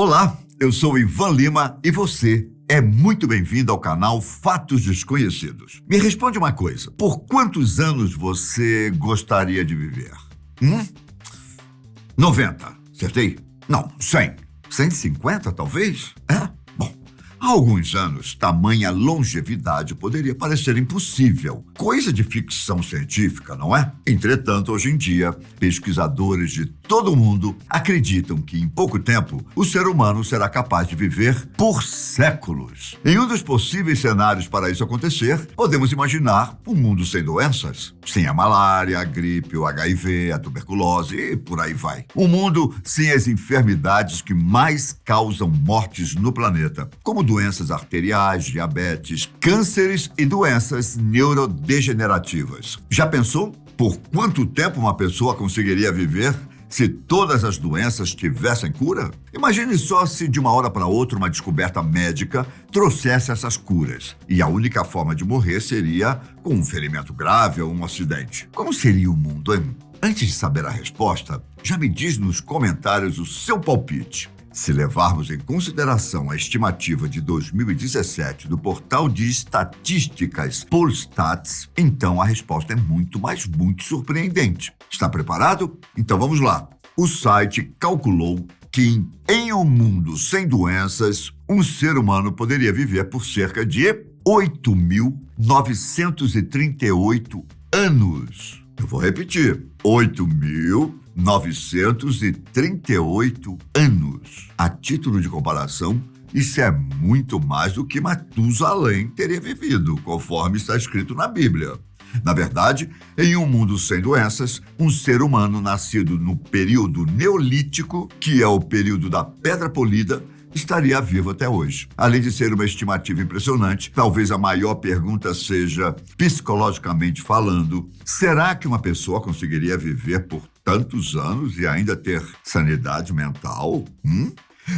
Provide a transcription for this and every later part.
Olá, eu sou Ivan Lima e você é muito bem-vindo ao canal Fatos Desconhecidos. Me responde uma coisa, por quantos anos você gostaria de viver? 90, acertei? Não, 100. 150 talvez? Bom, há alguns anos, tamanha longevidade poderia parecer impossível. Coisa de ficção científica, não é? Entretanto, hoje em dia, pesquisadores de todo o mundo acreditam que, em pouco tempo, o ser humano será capaz de viver por séculos. Em um dos possíveis cenários para isso acontecer, podemos imaginar um mundo sem doenças. Sem a malária, a gripe, o HIV, a tuberculose e por aí vai. Um mundo sem as enfermidades que mais causam mortes no planeta, como doenças arteriais, diabetes, cânceres e doenças neurodegenerativas. Já pensou por quanto tempo uma pessoa conseguiria viver se todas as doenças tivessem cura? Imagine só se de uma hora para outra uma descoberta médica trouxesse essas curas. E a única forma de morrer seria com um ferimento grave ou um acidente. Como seria o mundo, hein? Antes de saber a resposta, já me diz nos comentários o seu palpite. Se levarmos em consideração a estimativa de 2017 do portal de estatísticas Polstat, então a resposta é muito, mas muito surpreendente. Está preparado? Então vamos lá. O site calculou que em um mundo sem doenças, um ser humano poderia viver por cerca de 8.938 anos. Eu vou repetir. 8.938 anos. A título de comparação, isso é muito mais do que Matusalém teria vivido, conforme está escrito na Bíblia. Na verdade, em um mundo sem doenças, um ser humano nascido no período neolítico, que é o período da pedra polida, estaria vivo até hoje. Além de ser uma estimativa impressionante, talvez a maior pergunta seja, psicologicamente falando, será que uma pessoa conseguiria viver por tantos anos e ainda ter sanidade mental?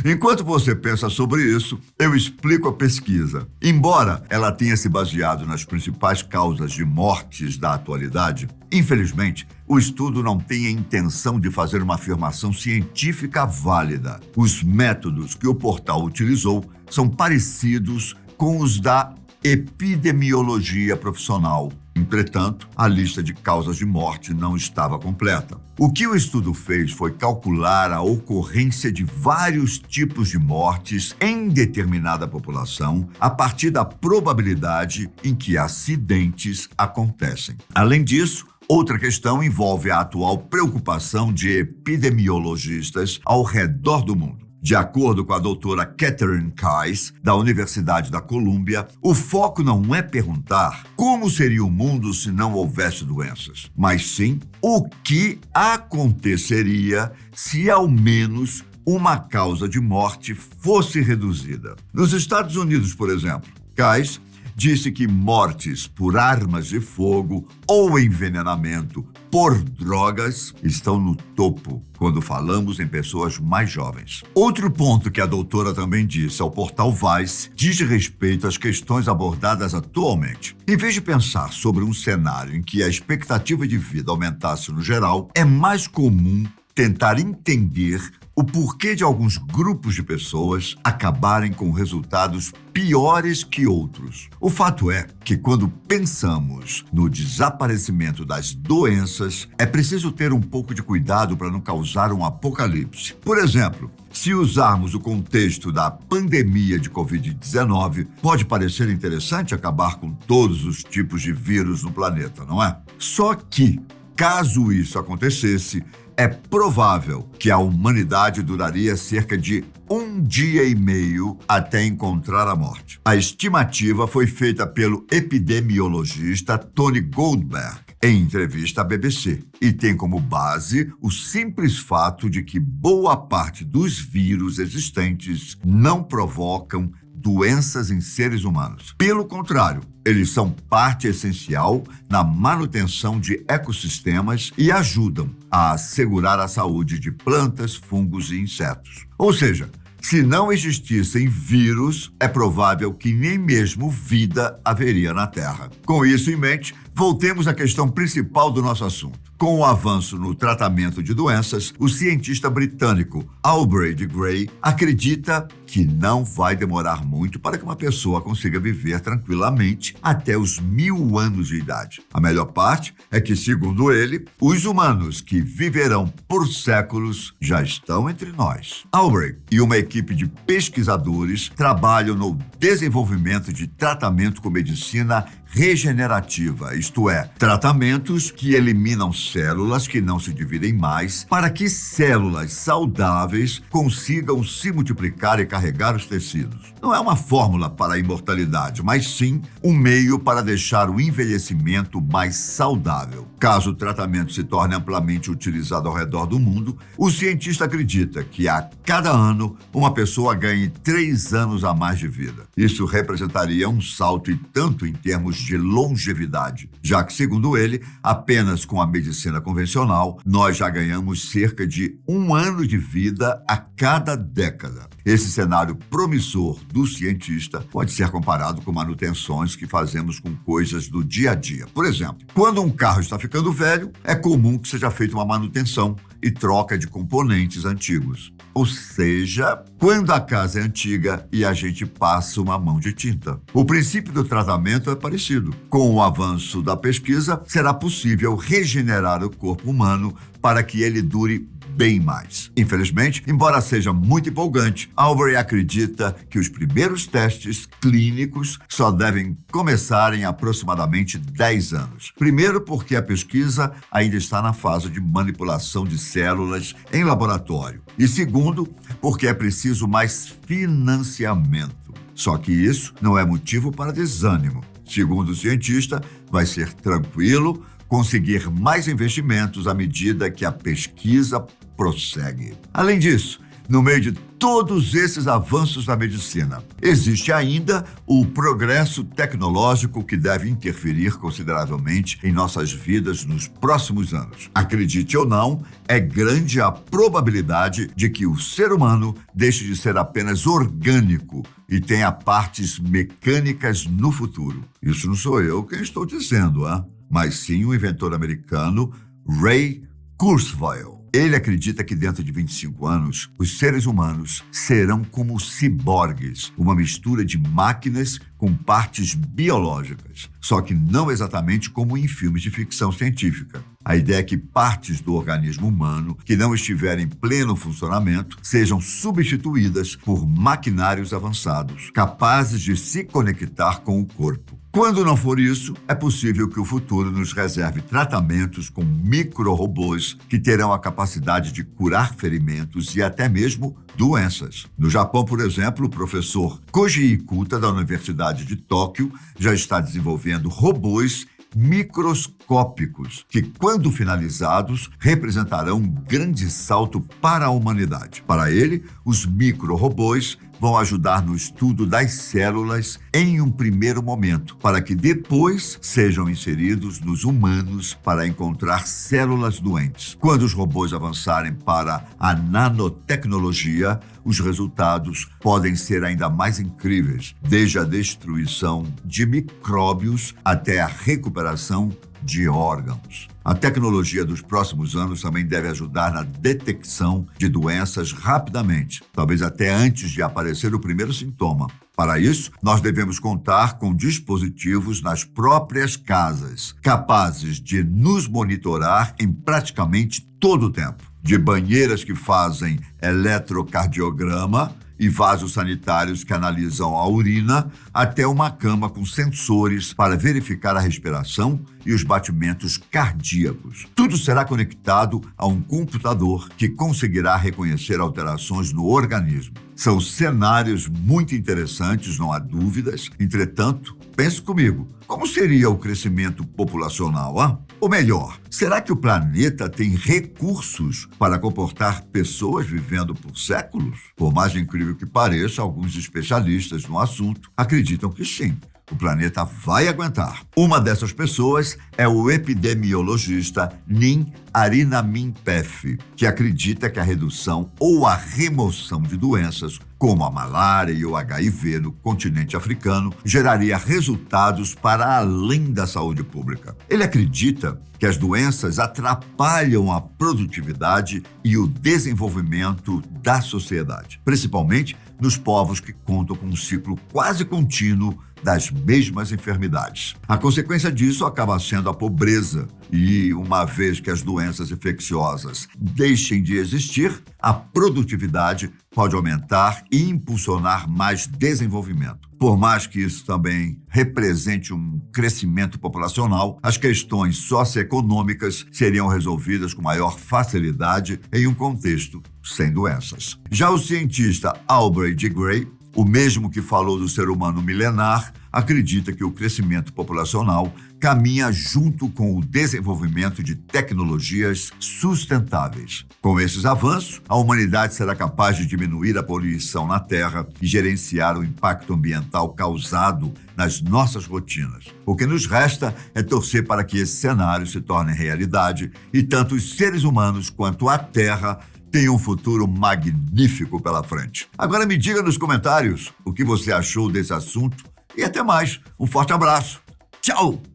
Enquanto você pensa sobre isso, eu explico a pesquisa. Embora ela tenha se baseado nas principais causas de mortes da atualidade, infelizmente, o estudo não tem a intenção de fazer uma afirmação científica válida. Os métodos que o portal utilizou são parecidos com os da epidemiologia profissional. Entretanto, a lista de causas de morte não estava completa. O que o estudo fez foi calcular a ocorrência de vários tipos de mortes em determinada população a partir da probabilidade em que acidentes acontecem. Além disso, outra questão envolve a atual preocupação de epidemiologistas ao redor do mundo. De acordo com a doutora Catherine Kais, da Universidade da Colômbia, o foco não é perguntar como seria o mundo se não houvesse doenças, mas sim o que aconteceria se ao menos uma causa de morte fosse reduzida. Nos Estados Unidos, por exemplo, Kais disse que mortes por armas de fogo ou envenenamento por drogas estão no topo quando falamos em pessoas mais jovens. Outro ponto que a doutora também disse ao portal Vice diz respeito às questões abordadas atualmente. Em vez de pensar sobre um cenário em que a expectativa de vida aumentasse no geral, é mais comum tentar entender o porquê de alguns grupos de pessoas acabarem com resultados piores que outros. O fato é que quando pensamos no desaparecimento das doenças, é preciso ter um pouco de cuidado para não causar um apocalipse. Por exemplo, se usarmos o contexto da pandemia de Covid-19, pode parecer interessante acabar com todos os tipos de vírus no planeta, não é? Só que, caso isso acontecesse, é provável que a humanidade duraria cerca de 1 dia e meio até encontrar a morte. A estimativa foi feita pelo epidemiologista Tony Goldberg em entrevista à BBC e tem como base o simples fato de que boa parte dos vírus existentes não provocam doenças em seres humanos. Pelo contrário, eles são parte essencial na manutenção de ecossistemas e ajudam a assegurar a saúde de plantas, fungos e insetos. Ou seja, se não existissem vírus, é provável que nem mesmo vida haveria na Terra. Com isso em mente, voltemos à questão principal do nosso assunto. Com o avanço no tratamento de doenças, o cientista britânico Aubrey de Grey acredita que não vai demorar muito para que uma pessoa consiga viver tranquilamente até os 1000 anos de idade. A melhor parte é que, segundo ele, os humanos que viverão por séculos já estão entre nós. Aubrey e uma equipe de pesquisadores trabalham no desenvolvimento de tratamento com medicina regenerativa, isto é, tratamentos que eliminam células que não se dividem mais para que células saudáveis consigam se multiplicar e carregar os tecidos. Não é uma fórmula para a imortalidade, mas sim um meio para deixar o envelhecimento mais saudável. Caso o tratamento se torne amplamente utilizado ao redor do mundo, o cientista acredita que a cada ano uma pessoa ganhe 3 anos a mais de vida. Isso representaria um salto e tanto em termos de longevidade, já que, segundo ele, apenas com a medicina convencional, nós já ganhamos cerca de 1 ano de vida a cada década. Esse cenário promissor do cientista pode ser comparado com manutenções que fazemos com coisas do dia a dia. Por exemplo, quando um carro está ficando velho, é comum que seja feita uma manutenção e troca de componentes antigos. Ou seja, quando a casa é antiga e a gente passa uma mão de tinta. O princípio do tratamento é parecido. Com o avanço da pesquisa, será possível regenerar o corpo humano para que ele dure bem mais. Infelizmente, embora seja muito empolgante, Aubrey acredita que os primeiros testes clínicos só devem começar em aproximadamente 10 anos. Primeiro, porque a pesquisa ainda está na fase de manipulação de células em laboratório. E segundo, porque é preciso mais financiamento. Só que isso não é motivo para desânimo. Segundo o cientista, vai ser tranquilo conseguir mais investimentos à medida que a pesquisa prossegue. Além disso, no meio de todos esses avanços na medicina, existe ainda o progresso tecnológico que deve interferir consideravelmente em nossas vidas nos próximos anos. Acredite ou não, é grande a probabilidade de que o ser humano deixe de ser apenas orgânico e tenha partes mecânicas no futuro. Isso não sou eu quem estou dizendo, mas sim o inventor americano Ray Kurzweil. Ele acredita que dentro de 25 anos, os seres humanos serão como ciborgues, uma mistura de máquinas com partes biológicas, só que não exatamente como em filmes de ficção científica. A ideia é que partes do organismo humano que não estiverem em pleno funcionamento sejam substituídas por maquinários avançados, capazes de se conectar com o corpo. Quando não for isso, é possível que o futuro nos reserve tratamentos com micro-robôs que terão a capacidade de curar ferimentos e até mesmo doenças. No Japão, por exemplo, o professor Koji Ikuta, da Universidade de Tóquio, já está desenvolvendo robôs microscópicos que, quando finalizados, representarão um grande salto para a humanidade. Para ele, os micro-robôs vão ajudar no estudo das células em um primeiro momento, para que depois sejam inseridos nos humanos para encontrar células doentes. Quando os robôs avançarem para a nanotecnologia, os resultados podem ser ainda mais incríveis, desde a destruição de micróbios até a recuperação de órgãos. A tecnologia dos próximos anos também deve ajudar na detecção de doenças rapidamente, talvez até antes de aparecer o primeiro sintoma. Para isso, nós devemos contar com dispositivos nas próprias casas, capazes de nos monitorar em praticamente todo o tempo. De banheiras que fazem eletrocardiograma e vasos sanitários que analisam a urina, até uma cama com sensores para verificar a respiração e os batimentos cardíacos. Tudo será conectado a um computador que conseguirá reconhecer alterações no organismo. São cenários muito interessantes, não há dúvidas. Entretanto, pense comigo, como seria o crescimento populacional, Ou melhor, será que o planeta tem recursos para comportar pessoas vivendo por séculos? Por mais incrível que pareça, alguns especialistas no assunto acreditam que sim. o planeta vai aguentar. Uma dessas pessoas é o epidemiologista Nin Arinaminpef, que acredita que a redução ou a remoção de doenças como a malária e o HIV no continente africano geraria resultados para além da saúde pública. Ele acredita que as doenças atrapalham a produtividade e o desenvolvimento da sociedade, principalmente nos povos que contam com um ciclo quase contínuo das mesmas enfermidades. A consequência disso acaba sendo a pobreza, e uma vez que as doenças infecciosas deixem de existir, a produtividade pode aumentar e impulsionar mais desenvolvimento. Por mais que isso também represente um crescimento populacional, as questões socioeconômicas seriam resolvidas com maior facilidade em um contexto sem doenças. Já o cientista Aubrey de Grey, o mesmo que falou do ser humano milenar, acredita que o crescimento populacional caminha junto com o desenvolvimento de tecnologias sustentáveis. Com esses avanços, a humanidade será capaz de diminuir a poluição na Terra e gerenciar o impacto ambiental causado nas nossas rotinas. O que nos resta é torcer para que esse cenário se torne realidade e tanto os seres humanos quanto a Terra tem um futuro magnífico pela frente. Agora me diga nos comentários o que você achou desse assunto e até mais. Um forte abraço. Tchau!